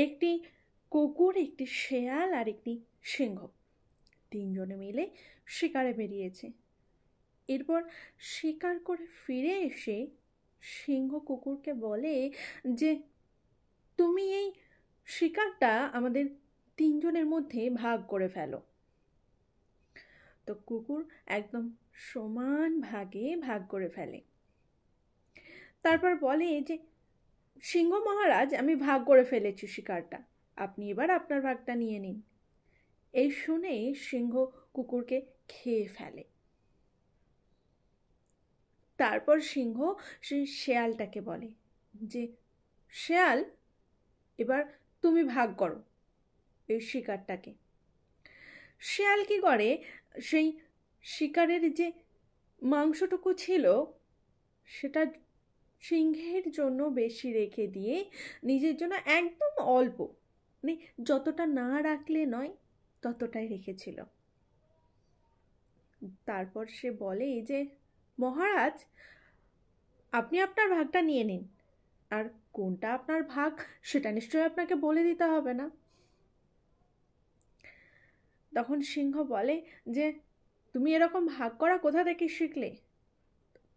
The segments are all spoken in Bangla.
একটি কুকুর, একটি শেয়াল আর একটি সিংহ তিনজনে মিলে শিকারে বেরিয়েছে। এরপর শিকার করে ফিরে এসে সিংহ কুকুরকে বলে যে তুমি এই শিকারটা আমাদের তিনজনের মধ্যে ভাগ করে ফেলো। তো কুকুর একদম সমান ভাগে ভাগ করে ফেলে। তারপর বলে যে সিংহ মহারাজ, আমি ভাগ করে ফেলেছি শিকারটা, আপনি এবার আপনার ভাগটা নিয়ে নিন। এই শুনে সিংহ কুকুরকে খেয়ে ফেলে। তারপর সিংহ সেই শেয়ালটাকে বলে যে শেয়াল, এবার তুমি ভাগ করো এই শিকারটাকে। শেয়াল কি করে, সেই শিকারের যে মাংসটুকু ছিল সেটা সিংহের জন্য বেশি রেখে দিয়ে নিজের জন্য একদম অল্প, মানে যতটা না রাখলে নয় ততটাই রেখেছিল। তারপর সে বলে যে মহারাজ, আপনি আপনার ভাগটা নিয়ে নিন, আর কোনটা আপনার ভাগ সেটা নিশ্চয়ই আপনাকে বলে দিতে হবে না। তখন সিংহ বলে যে তুমি এরকম ভাগ করা কোথা থেকে শিখলে?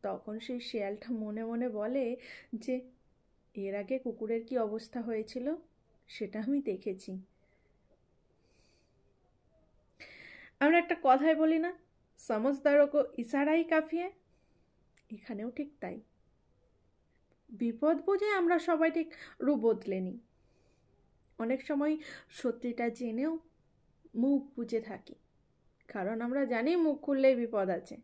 তখন সেই শেয়ালটা মনে মনে বলে যে এর আগে কুকুরের কি অবস্থা হয়েছিল সেটা আমি দেখেছি। আমরা একটা কথাই বলি না, সমঝদারো কো ইশারাই কাফি হ্যায়। এখানেও ঠিক তাই, বিপদ বুঝে আমরা সবাই ঠিক রূপ বদলে নিই। অনেক সময় সত্যিটা জেনেও মুখ বুজে থাকি, কারণ আমরা জানি মুখ খুললেই বিপদ আছে।